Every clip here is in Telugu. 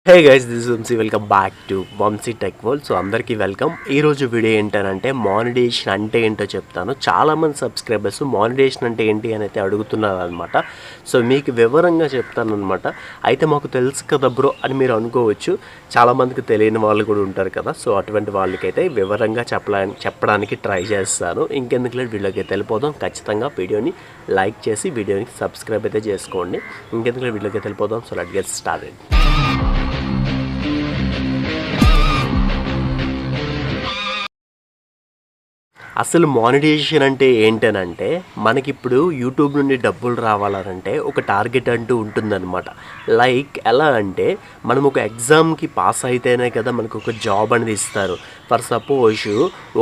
Hey guys, this is Vamshi. Welcome back to Vamshi Tech World. So అందరికీ వెల్కమ్. ఈరోజు వీడియో ఏంటంటే మానిటైజేషన్ అంటే ఏంటో చెప్తాను. చాలామంది సబ్స్క్రైబర్స్ మానిటైజేషన్ అంటే ఏంటి అని అయితే అడుగుతున్నారు అనమాట. సో మీకు వివరంగా చెప్తాను అనమాట. అయితే మాకు తెలుసు కదా బ్రో అని మీరు అనుకోవచ్చు. చాలామందికి తెలియని వాళ్ళు కూడా ఉంటారు కదా. సో అటువంటి వాళ్ళకైతే వివరంగా చెప్పడానికి ట్రై చేస్తాను. ఇంకెందుకు లేదు, వీడియోకి వెళ్ళిపోదాం. ఖచ్చితంగా వీడియోని లైక్ చేసి వీడియోని సబ్స్క్రైబ్ అయితే చేసుకోండి. ఇంకెందుకు లేదు, వీడియోకి వెళ్ళిపోదాం. So let's get started. అసలు మానిటైజేషన్ అంటే ఏంటనంటే, మనకిప్పుడు యూట్యూబ్ నుండి డబ్బులు రావాలనంటే ఒక టార్గెట్ అంటూ ఉంటుందన్నమాట. లైక్ ఎలా అంటే, మనం ఒక ఎగ్జామ్కి పాస్ అయితేనే కదా మనకు ఒక జాబ్ అనేది ఇస్తారు. ఫర్ సపోజ్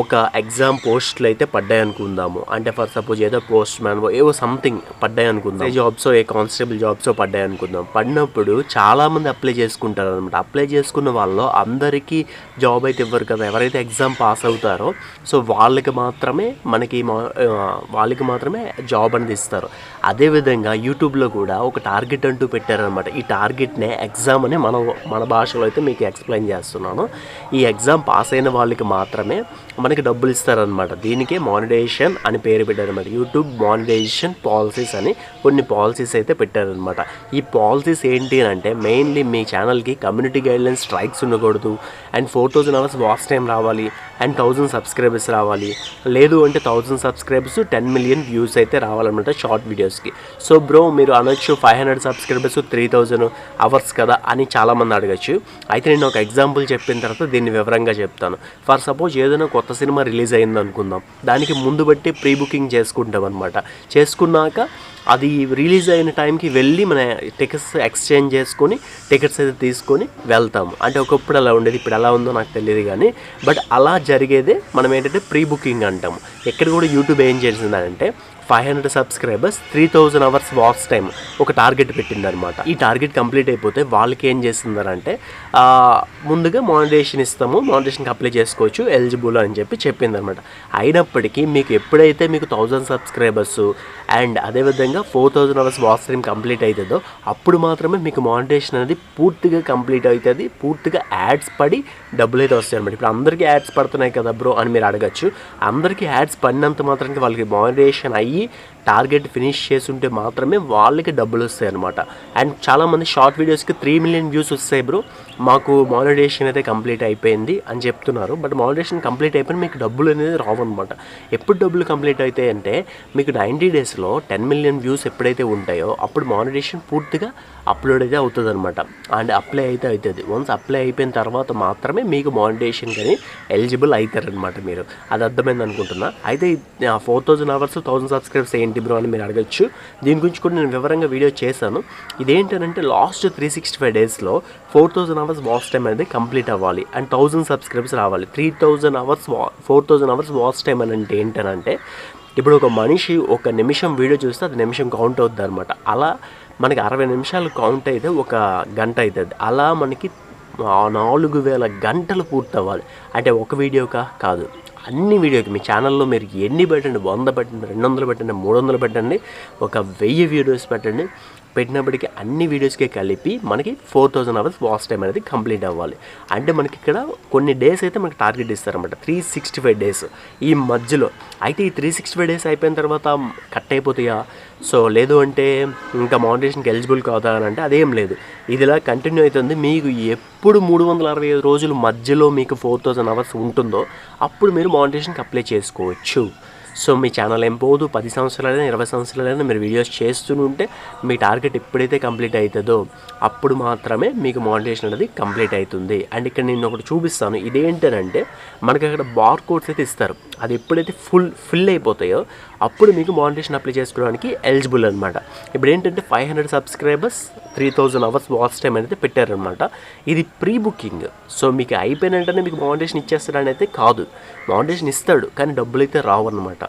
ఒక ఎగ్జామ్ పోస్టులు అయితే పడ్డాయి అనుకుందాము. అంటే ఫర్ సపోజ్ ఏదో పోస్ట్ మ్యాన్ ఏవో సంథింగ్ పడ్డాయి అనుకుందాం. ఏ జాబ్సో, ఏ కానిస్టేబుల్ జాబ్సో పడ్డాయి అనుకుందాం. పడినప్పుడు చాలామంది అప్లై చేసుకుంటారు అనమాట. అప్లై చేసుకున్న వాళ్ళు అందరికీ జాబ్ అయితే ఇవ్వరు కదా. ఎవరైతే ఎగ్జామ్ పాస్ అవుతారో సో వాళ్ళకి మాత్రమే వాళ్ళకి మాత్రమే జాబ్ అనేది ఇస్తారు. అదేవిధంగా యూట్యూబ్లో కూడా ఒక టార్గెట్ అంటూ పెట్టారనమాట. ఈ టార్గెట్నే ఎగ్జామ్ అని మన భాషలో అయితే మీకు ఎక్స్ప్లెయిన్ చేస్తున్నాను. ఈ ఎగ్జామ్ పాస్ అయిన వాళ్ళకి మాత్రమే మనకి డబ్బులు ఇస్తారనమాట. దీనికే మానిటైజేషన్ అని పేరు పెట్టారనమాట. యూట్యూబ్ మానిటైజేషన్ పాలసీస్ అని కొన్ని పాలసీస్ అయితే పెట్టారనమాట. ఈ పాలసీస్ ఏంటి అంటే, మెయిన్లీ మీ ఛానల్కి కమ్యూనిటీ గైడ్లైన్స్ స్ట్రైక్స్ ఉండకూడదు, అండ్ 4000 అవర్స్ వాచ్ టైం రావాలి, అండ్ 1000 సబ్స్క్రైబర్స్ రావాలి. లేదు అంటే 1000 సబ్స్క్రైబర్స్ 10 మిలియన్ వ్యూస్ అయితే రావాలన్నమాట షార్ట్ వీడియోస్కి. సో బ్రో మీరు అనొచ్చు 500 సబ్స్క్రైబర్స్ 3000 అవర్స్ కదా అని చాలామంది అడగచ్చు. అయితే నేను ఒక ఎగ్జాంపుల్ చెప్పిన తర్వాత దీన్ని వివరంగా చెప్తాను. ఫర్ సపోజ్ ఏదైనా కొత్త సినిమా రిలీజ్ అయింది అనుకుందాం. దానికి ముందు బట్టి ప్రీ బుకింగ్ చేసుకుంటాం అనమాట. చేసుకున్నాక అది రిలీజ్ అయిన టైంకి వెళ్ళి మన టికెట్స్ ఎక్స్చేంజ్ చేసుకొని టికెట్స్ అయితే తీసుకొని వెళ్తాము. అంటే ఒకప్పుడు అలా ఉండేది, ఇప్పుడు ఎలా ఉందో నాకు తెలియదు కానీ, బట్ అలా జరిగేదే మనం ఏంటంటే ప్రీ బుకింగ్ అంటాము. ఎక్కడ కూడా యూట్యూబ్ ఏం చేసిందంటే 500 సబ్స్క్రైబర్స్ 3000 అవర్స్ వాచ్ టైం ఒక టార్గెట్ పెట్టిందనమాట. ఈ టార్గెట్ కంప్లీట్ అయిపోతే వాళ్ళకి ఏం చేస్తుందంటే ముందుగా మానిటైజేషన్ ఇస్తాము, మానిటైజేషన్కి అప్లై చేసుకోవచ్చు, ఎలిజిబుల్ అని చెప్పి చెప్పిందనమాట. అయినప్పటికీ మీకు ఎప్పుడైతే మీకు 1000 సబ్స్క్రైబర్స్ అండ్ అదేవిధంగా 4000 అవర్స్ వాచ్ టైం కంప్లీట్ అవుతుందో అప్పుడు మాత్రమే మీకు మానిటైజేషన్ అనేది పూర్తిగా కంప్లీట్ అవుతుంది. పూర్తిగా యాడ్స్ పడి డబ్బులు అయితే వస్తాయి అనమాట. ఇప్పుడు అందరికీ యాడ్స్ పడుతున్నాయి కదా బ్రో అని మీరు అడగచ్చు. అందరికీ యాడ్స్ పడినంత మాత్రానికి వాళ్ళకి మానిటైజేషన్ అయ్యి టార్గెట్ ఫినిష్ చేసి ఉంటే మాత్రమే వాళ్ళకి డబ్బులు వస్తాయి అనమాట. అండ్ చాలామంది షార్ట్ వీడియోస్కి 3 మిలియన్ వ్యూస్ వస్తాయి బ్రో, మాకు మానిటైజేషన్ అయితే కంప్లీట్ అయిపోయింది అని చెప్తున్నారు. బట్ మానిటైజేషన్ కంప్లీట్ అయిపోయిన మీకు డబ్బులు అనేది రావు అనమాట. ఎప్పుడు డబ్బులు కంప్లీట్ అవుతాయి అంటే, మీకు 90 డేస్లో 10 మిలియన్ వ్యూస్ ఎప్పుడైతే ఉంటాయో అప్పుడు మానిటైజేషన్ పూర్తిగా అప్లోడ్ అయితే అవుతుంది అనమాట. అండ్ అప్లై అయితే అవుతుంది. వన్స్ అప్లై అయిపోయిన తర్వాత మాత్రమే మీకు మానిటైజేషన్ కానీ ఎలిజిబుల్ అవుతారనమాట. మీరు అది అర్థమైంది అనుకుంటున్నా. అయితే 4000 అవర్స్ 1000 సబ్స్క్రైబర్స్ ఏంటి బ్రో అని మీరు అడగచ్చు. దీని గురించి కూడా నేను వివరంగా వీడియో చేశాను. ఇదేంటంటే లాస్ట్ 365 డేస్లో 4000 అవర్స్ వాచ్ టైం అనేది కంప్లీట్ అవ్వాలి అండ్ 1000 సబ్స్క్రైబర్స్ రావాలి. 4000 అవర్స్ వాచ్ టైం అని అంటే ఏంటంటే, ఇప్పుడు ఒక మనిషి ఒక నిమిషం వీడియో చూస్తే అది నిమిషం కౌంట్ అవుతుంది అనమాట. అలా మనకి 60 నిమిషాలు కౌంట్ అయితే ఒక గంట అవుతుంది. అలా మనకి 4000 గంటలు పూర్తి అవ్వాలి. అంటే ఒక వీడియోకా కాదు, అన్ని వీడియోకి మీ ఛానల్లో మీరు ఎన్ని పెట్టండి, 100 పెట్టండి, 200 పెట్టండి, 300 పెట్టండి, ఒక 1000 వీడియోస్ పెట్టండి. పెట్టినప్పటికీ అన్ని వీడియోస్కి కలిపి మనకి 4000 అవర్స్ వాచ్ టైం అనేది కంప్లీట్ అవ్వాలి. అంటే మనకి ఇక్కడ కొన్ని డేస్ అయితే మనకి టార్గెట్ ఇస్తారన్నమాట, 365 డేస్ ఈ మధ్యలో. అయితే ఈ 365 డేస్ అయిపోయిన తర్వాత కట్ అయిపోతాయా, సో లేదు అంటే ఇంకా మానిటైజేషన్కి ఎలిజిబుల్ కాదా అని అంటే అదేం లేదు. ఇదిలా కంటిన్యూ అవుతుంది. మీకు ఎప్పుడు 365 రోజుల మధ్యలో మీకు 4000 అవర్స్ ఉంటుందో అప్పుడు మీరు మానిటైజేషన్కి అప్లై చేసుకోవచ్చు. సో మీ ఛానల్ ఏం పోదు. 10 సంవత్సరాలైనా 20 సంవత్సరాలైనా మీరు వీడియోస్ చేస్తూనే ఉంటే మీ టార్గెట్ ఎప్పుడైతే కంప్లీట్ అవుతుందో అప్పుడు మాత్రమే మీకు మానిటైజేషన్ అనేది కంప్లీట్ అవుతుంది. అండ్ ఇక్కడ నేను ఒకటి చూపిస్తాను. ఇదేంటంటే మనకి అక్కడ బార్ కోడ్స్ అయితే ఇస్తారు. అది ఎప్పుడైతే ఫిల్ అయిపోతాయో అప్పుడు మీకు మానిటైజేషన్ అప్లై చేసుకోవడానికి ఎలిజిబుల్ అనమాట. ఇప్పుడు ఏంటంటే 500 సబ్స్క్రైబర్స్ 3000 అవర్స్ వాచ్ టైం అనేది పెట్టారనమాట. ఇది ప్రీ బుకింగ్. సో మీకు అయిపోయిన వెంటనే మీకు మానిటైజేషన్ ఇచ్చేస్తాడని అయితే కాదు. మానిటైజేషన్ ఇస్తాడు కానీ డబ్బులు అయితే రావు అనమాట.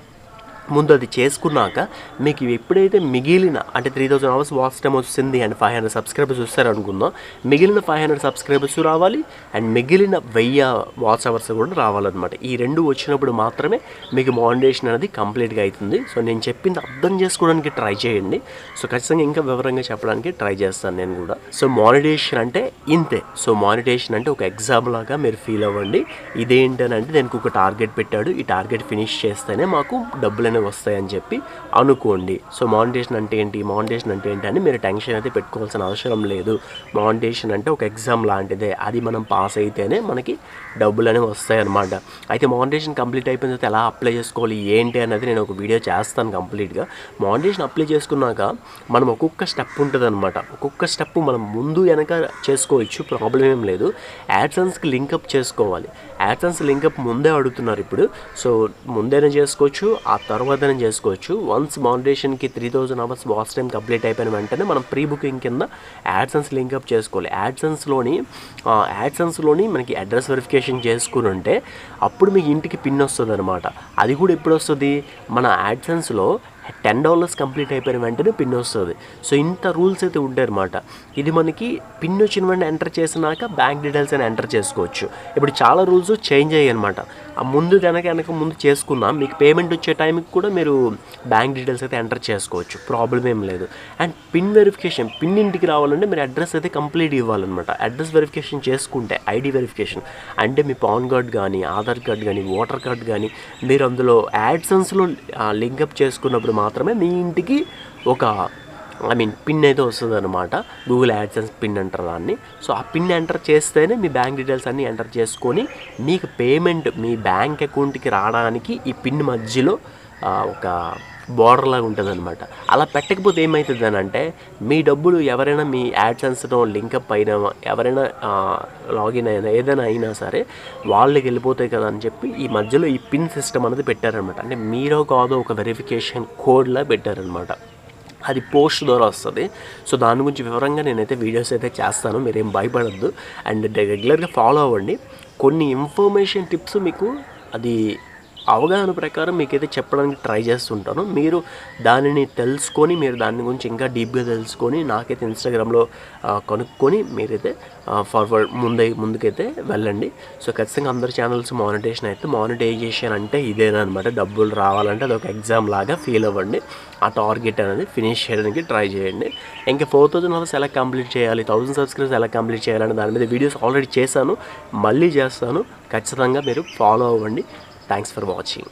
ముందు అది చేసుకున్నాక మీకు ఎప్పుడైతే మిగిలిన అంటే 3000 అవర్స్ వాచ్ టైం వస్తుంది అండ్ 500 సబ్స్క్రైబర్స్ వస్తారనుకుందాం, మిగిలిన 500 సబ్స్క్రైబర్స్ రావాలి అండ్ మిగిలిన 1000 వాచ్ అవర్స్ కూడా రావాలన్నమాట. ఈ రెండు వచ్చినప్పుడు మాత్రమే మీకు మానిటైజేషన్ అనేది కంప్లీట్గా అవుతుంది. సో నేను చెప్పింది అర్థం చేసుకోవడానికి ట్రై చేయండి. సో ఖచ్చితంగా ఇంకా వివరంగా చెప్పడానికి ట్రై చేస్తాను నేను కూడా. సో మానిటైజేషన్ అంటే ఇంతే. సో మానిటైజేషన్ అంటే ఒక ఎగ్జామ్ లాగా మీరు ఫీల్ అవ్వండి. ఇదేంటనంటే దానికి ఒక టార్గెట్ పెట్టాడు, ఈ టార్గెట్ ఫినిష్ చేస్తేనే మాకు డబ్బులు వస్తాయని చెప్పి అనుకోండి. సో మానిటైజేషన్ అంటే ఏంటి, మానిటైజేషన్ అంటే ఏంటి అని మీరు టెన్షన్ అయితే పెట్టుకోవాల్సిన అవసరం లేదు. మానిటైజేషన్ అంటే ఒక ఎగ్జామ్ లాంటిదే, అది మనం పాస్ అయితేనే మనకి డబ్బులు అనేవి వస్తాయి అన్నమాట. అయితే మానిటైజేషన్ కంప్లీట్ అయిపోయిన తర్వాత ఎలా అప్లై చేసుకోవాలి ఏంటి అనేది నేను ఒక వీడియో చేస్తాను కంప్లీట్గా. మానిటైజేషన్ అప్లై చేసుకున్నాక మనం ఒక్కొక్క స్టెప్ ఉంటుంది అనమాట. ఒక్కొక్క స్టెప్ మనం ముందు వెనక చేసుకోవచ్చు, ప్రాబ్లం ఏం లేదు. యాడ్సెన్స్కి లింకప్ చేసుకోవాలి. యాడ్సెన్స్ లింకప్ ముందే అడుగుతున్నారు ఇప్పుడు. సో ముందేనే చేసుకోవచ్చు, ఆ తర్వాతనే చేసుకోవచ్చు. వన్స్ మానిటైజేషన్కి 3000 అవర్స్ వాచ్ టైం కంప్లీట్ అయిపోయిన వెంటనే మనం ప్రీ బుకింగ్ కింద యాడ్సెన్స్ లింకప్ చేసుకోవాలి. యాడ్సెన్స్లోని మనకి అడ్రస్ వెరిఫికేషన్ చేసుకుని ఉంటే అప్పుడు మీకు ఇంటికి పిన్ వస్తుంది అనమాట. అది కూడా ఎప్పుడు వస్తుంది, మన యాడ్సెన్స్లో $10 కంప్లీట్ అయిపోయిన వెంటనే పిన్ వస్తుంది. సో ఇంత రూల్స్ అయితే ఉంటాయన్నమాట. ఇది మనకి పిన్ వచ్చిన వెంటనే ఎంటర్ చేసినాక బ్యాంక్ డీటెయిల్స్ అని ఎంటర్ చేసుకోవచ్చు. ఇప్పుడు చాలా రూల్స్ చేంజ్ అయ్యాయి అనమాట. ఆ ముందు వెనక ముందు చేసుకున్నా మీకు పేమెంట్ వచ్చే టైంకి కూడా మీరు బ్యాంక్ డీటెయిల్స్ అయితే ఎంటర్ చేసుకోవచ్చు, ప్రాబ్లం ఏం లేదు. అండ్ పిన్ వెరిఫికేషన్, పిన్ ఇంటికి రావాలంటే మీరు అడ్రస్ అయితే కంప్లీట్ ఇవ్వాలన్నమాట. అడ్రస్ వెరిఫికేషన్ చేసుకుంటే ఐడి వెరిఫికేషన్ అంటే మీ పాన్ కార్డ్ కానీ, ఆధార్ కార్డ్ కానీ, ఓటర్ కార్డ్ కానీ మీరు అందులో యాడ్సెన్స్లో లింకప్ చేసుకున్నప్పుడు మాత్రమే మీ ఇంటికి ఒక పిన్ అయితే వస్తుంది అనమాట. గూగుల్ యాడ్సెన్స్ పిన్ అంటారు దాన్ని. సో ఆ పిన్ ఎంటర్ చేస్తేనే మీ బ్యాంక్ డీటెయిల్స్ అన్నీ ఎంటర్ చేసుకొని మీకు పేమెంట్ మీ బ్యాంక్ అకౌంట్కి రావడానికి ఈ పిన్ మధ్యలో ఒక బార్డర్ లాగా ఉంటుంది అనమాట. అలా పెట్టకపోతే ఏమవుతుంది అని అంటే మీ డబ్బులు ఎవరైనా మీ యాడ్సెన్స్తో లింకప్ అయినా, ఎవరైనా లాగిన్ అయినా, ఏదైనా అయినా సరే వాళ్ళకి వెళ్ళిపోతాయి కదా అని చెప్పి ఈ మధ్యలో ఈ పిన్ సిస్టమ్ అనేది పెట్టారనమాట. అంటే మీరో కాదో ఒక వెరిఫికేషన్ కోడ్లా పెట్టారనమాట. అది పోస్ట్ ద్వారా వస్తుంది. సో దాని గురించి వివరంగా నేనైతే వీడియోస్ అయితే చేస్తాను, మీరేం భయపడద్దు. అండ్ రెగ్యులర్గా ఫాలో అవ్వండి. కొన్ని ఇన్ఫర్మేషన్ టిప్స్ మీకు అది అవగాహన ప్రకారం మీకైతే చెప్పడానికి ట్రై చేస్తుంటాను. మీరు దానిని తెలుసుకొని మీరు దాని గురించి ఇంకా డీప్గా తెలుసుకొని నాకైతే ఇన్స్టాగ్రామ్లో కనుక్కొని మీరైతే ముందుకైతే వెళ్ళండి. సో ఖచ్చితంగా అందరి ఛానల్స్ మానిటైజేషన్ అంటే ఇదేనమాట. డబ్బులు రావాలంటే అదొక ఎగ్జామ్ లాగా ఫీల్ అవ్వండి. ఆ టార్గెట్ అనేది ఫినిష్ చేయడానికి ట్రై చేయండి. ఇంకా 4000 అవర్స్ ఎలా కంప్లీట్ చేయాలి, 1000 సబ్స్క్రైబర్స్ ఎలా కంప్లీట్ చేయాలని దాని మీద వీడియోస్ ఆల్రెడీ చేశాను, మళ్ళీ చేస్తాను. ఖచ్చితంగా మీరు ఫాలో అవ్వండి. Thanks for watching.